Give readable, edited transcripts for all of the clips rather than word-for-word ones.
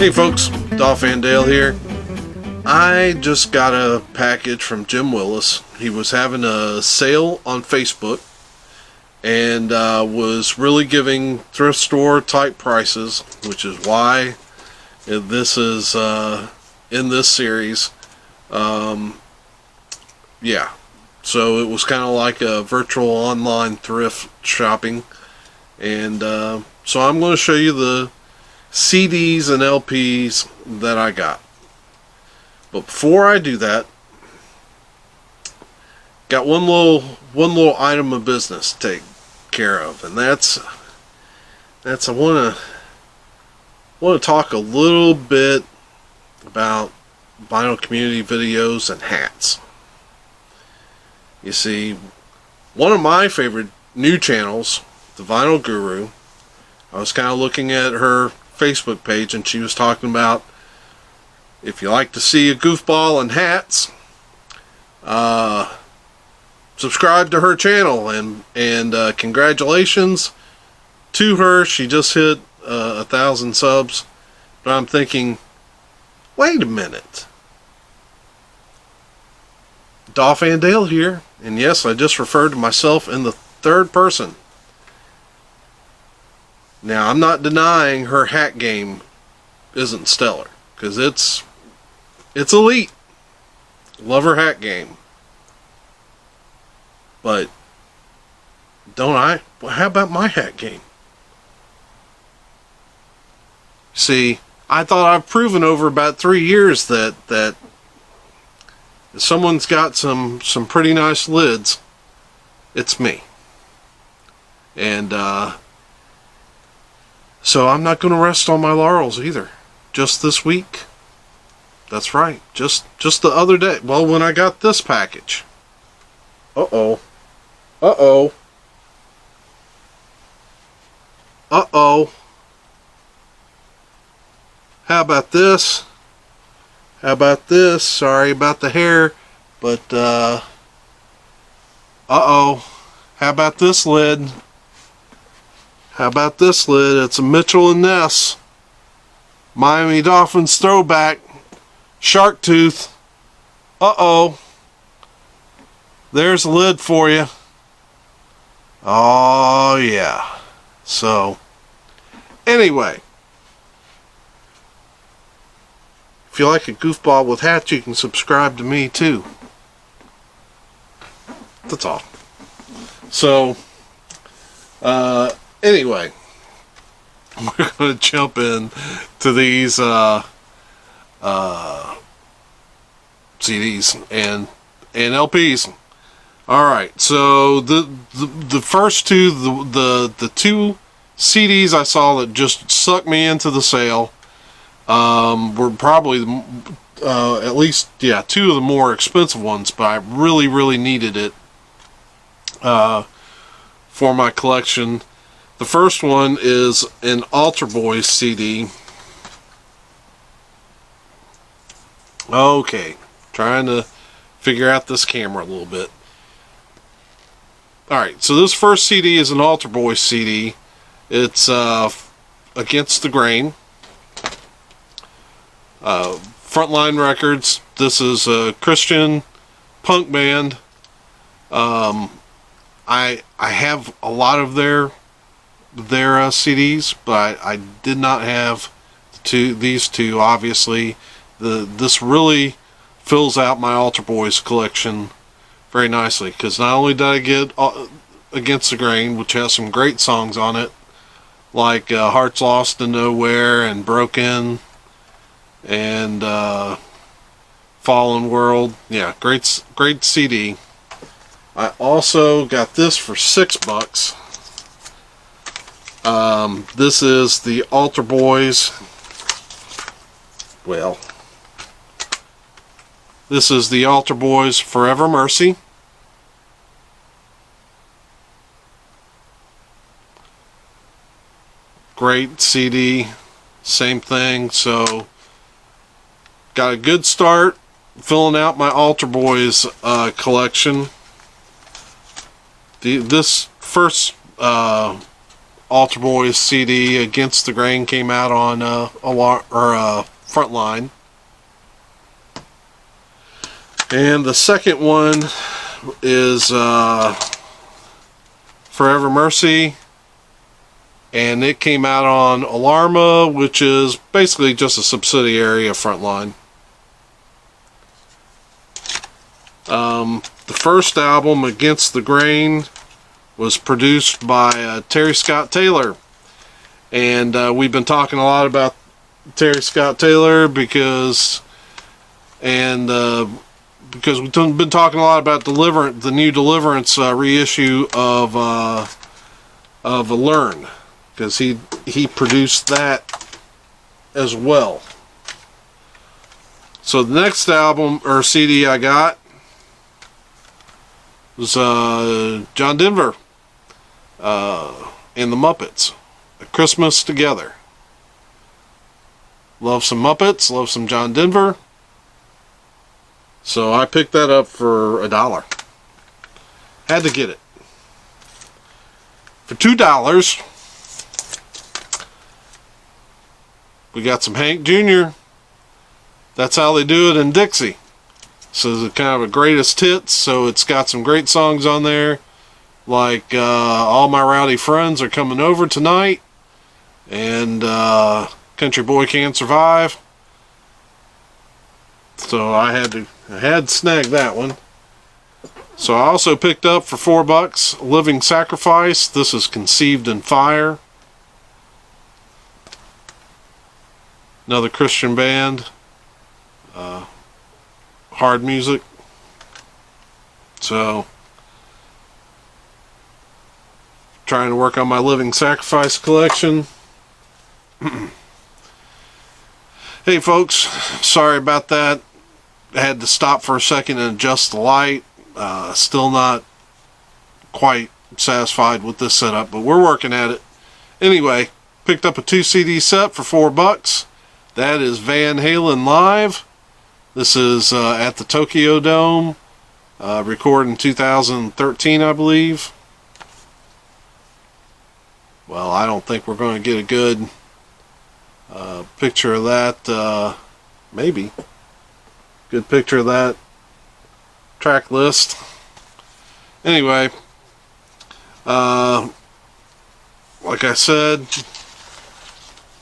Hey folks, Dolphin Dale here. I just got a package from Jim Willis. He was having a sale on Facebook and was really giving thrift store type prices, which is why this is in this series. Yeah, so it was kind of like a virtual online thrift shopping, and so I'm going to show you the CDs and LPs that I got. But before I do that, got one little item of business to take care of, and that's I want to talk a little bit about vinyl community videos and hats. You see, one of my favorite new channels, the Vinyl Guru, I was kind of looking at her Facebook page, and she was talking about, if you like to see a goofball in hats, subscribe to her channel, and congratulations to her. She just hit 1,000 subs. But I'm thinking, wait a minute, Dolphin Dale here, and yes, I just referred to myself in the third person. Now, I'm not denying her hat game isn't stellar, because it's elite. Love her hat game. But don't I? Well, how about my hat game? See, I thought I've proven over about 3 years that if someone's got some pretty nice lids, it's me. And so I'm not going to rest on my laurels either. Just this week. That's right. Just the other day. Well, when I got this package. Uh-oh. Uh-oh. Uh-oh. How about this? How about this? Sorry about the hair, but uh-oh. How about this lid? How about this lid? It's a Mitchell and Ness Miami Dolphins Throwback Shark Tooth. Uh-oh. There's a lid for you. Oh yeah. So anyway, if you like a goofball with hats, you can subscribe to me too. That's all. So, anyway, we're going to jump in to these CDs and LPs. All right. So the first two, the two CDs I saw that just sucked me into the sale were probably at least two of the more expensive ones, but I really needed it for my collection. The first one is an Altar Boys CD. Okay, trying to figure out this camera a little bit. Alright, so this first CD is an Altar Boys CD. It's Against the Grain. Frontline Records. This is a Christian punk band. I have a lot of their CDs, but I did not have these two. Obviously, this really fills out my Altar Boys collection very nicely, because not only did I get Against the Grain, which has some great songs on it, like Hearts Lost in Nowhere and Broken and Fallen World. Yeah, great CD. I also got this for $6. This is the Altar Boys. Well, this is the Altar Boys Forever Mercy. Great CD. Same thing. So, got a good start filling out my Altar Boys collection. This first Altar Boys CD, Against the Grain, came out on Frontline. And the second one is Forever Mercy, and it came out on Alarma, which is basically just a subsidiary of Frontline. The first album, Against the Grain, was produced by Terry Scott Taylor, and we've been talking a lot about Terry Scott Taylor because we've been talking a lot about the new Deliverance reissue of Learn, because he produced that as well. So the next album or CD I got was John Denver and the Muppets, A Christmas Together. Love some Muppets, love some John Denver. So I picked that up for $1. Had to get it. For $2, we got some Hank Jr. That's How They Do It in Dixie. So it's kind of a greatest hits, so it's got some great songs on there, like All My Rowdy Friends Are Coming Over Tonight, and Country Boy Can't Survive. So I had to snag that one. So I also picked up for $4 Living Sacrifice. This is Conceived in Fire. Another Christian band. Hard music. So trying to work on my Living Sacrifice collection. Hey folks, sorry about that. I had to stop for a second and adjust the light. Still not quite satisfied with this setup, but we're working at it. Anyway, picked up a 2 CD set for $4. That is Van Halen Live. This is at the Tokyo Dome, recorded in 2013, I believe. Well, I don't think we're going to get a good picture of that. Maybe. Good picture of that track list. Anyway, like I said,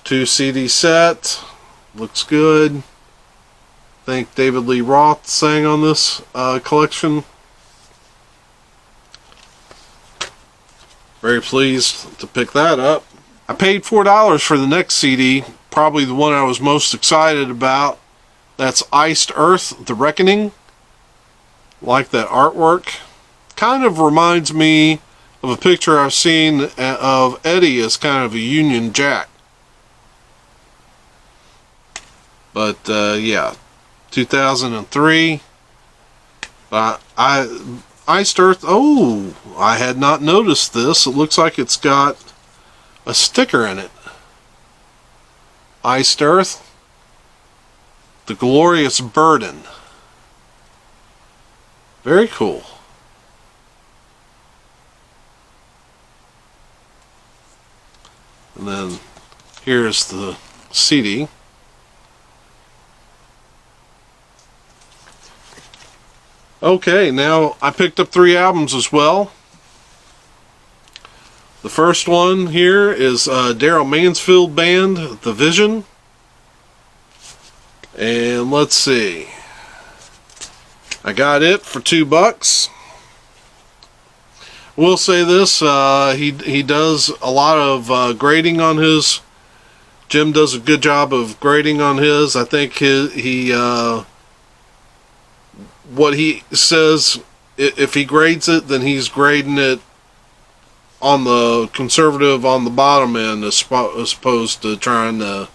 2 CD set. Looks good. I think David Lee Roth sang on this collection. Very pleased to pick that up. I paid $4 for the next CD, probably the one I was most excited about. That's Iced Earth, The Reckoning. Like that artwork. Kind of reminds me of a picture I've seen of Eddie as kind of a Union Jack. But yeah, 2003. Iced Earth. Oh, I had not noticed this. It looks like it's got a sticker in it. Iced Earth, The Glorious Burden. Very cool. And then here's the CD. Okay, now I picked up 3 albums as well. The first one here is Daryl Mansfield Band, The Vision. And let's see. I got it for $2. We'll say this, he does a lot of grading on his. Jim does a good job of grading on his. I think what he says, if he grades it, then he's grading it on the conservative, on the bottom end, as opposed to trying to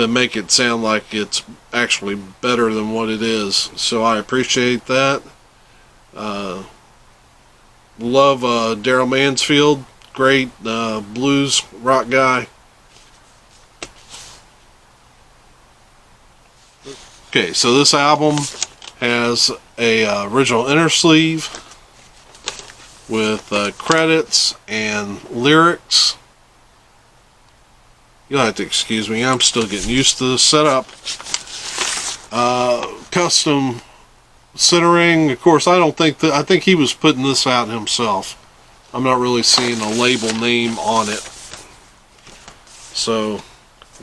make it sound like it's actually better than what it is. So I appreciate that. Love Daryl Mansfield, great blues rock guy. Okay, so this album has a original inner sleeve. with credits and lyrics. You'll have to excuse me, I'm still getting used to the setup. Custom centering, of course. I think he was putting this out himself. I'm not really seeing a label name on it. So,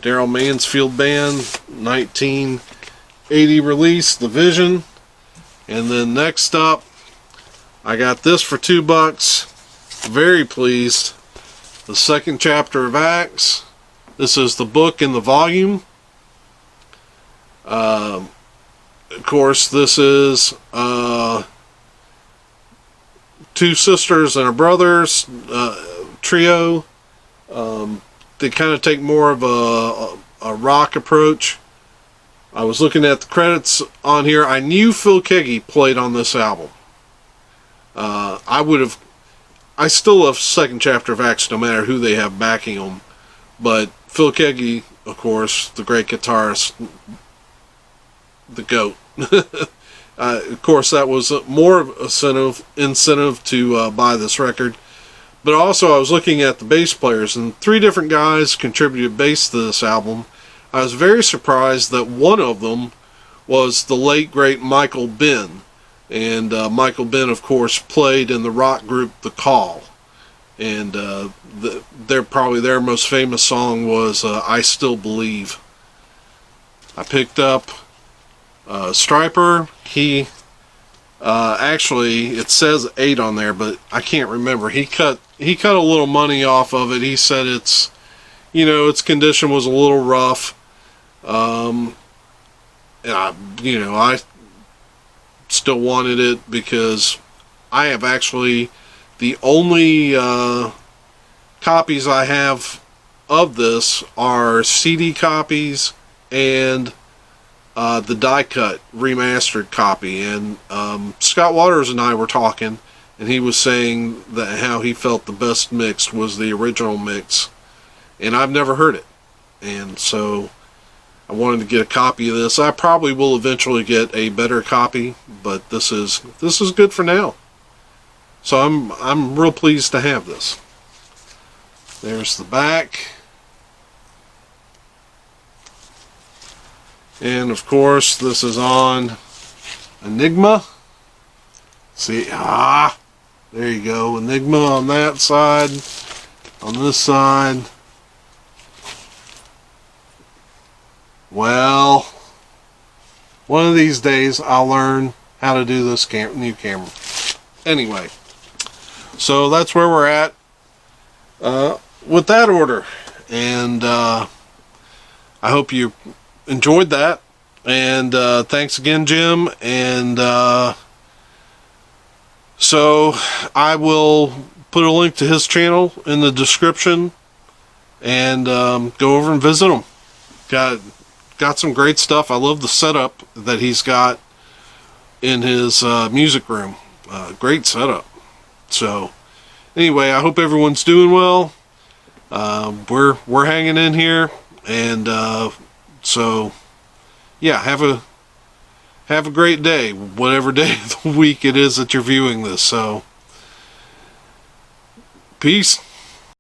Daryl Mansfield Band, 1980 release, The Vision. And then next up, I got this for $2. Very pleased. The second chapter of Acts. This is the book in the volume. Of course, this is two sisters and a brother's trio. They kind of take more of a rock approach. I was looking at the credits on here. I knew Phil Keaggy played on this album. I still love second chapter of Acts no matter who they have backing them. But Phil Keaggy, of course, the great guitarist, the GOAT. Of course, that was more of incentive to buy this record. But also, I was looking at the bass players, and 3 different guys contributed bass to this album. I was very surprised that one of them was the late, great Michael Ben. And Michael Ben, of course, played in the rock group The Call. And probably their most famous song was I Still Believe. I picked up Striper. He actually, it says 8 on there, but I can't remember. He cut a little money off of it. He said its condition was a little rough. I still wanted it because I have actually the only copies I have of this are CD copies and the die cut remastered copy. And Scott Waters and I were talking, and he was saying that how he felt the best mix was the original mix, and I've never heard it, and so I wanted to get a copy of this. I probably will eventually get a better copy, but this is good for now. So I'm real pleased to have this. There's the back. And of course, this is on Enigma. See, there you go. Enigma on that side. On this side. Well, one of these days I'll learn how to do this new camera. Anyway, so that's where we're at with that order. And I hope you enjoyed that. And thanks again, Jim. And so I will put a link to his channel in the description, and go over and visit him. Got some great stuff. I love the setup that he's got in his music room. Great setup. So anyway, I hope everyone's doing well. We're hanging in here, and so yeah, have a great day, whatever day of the week it is that you're viewing this. So peace.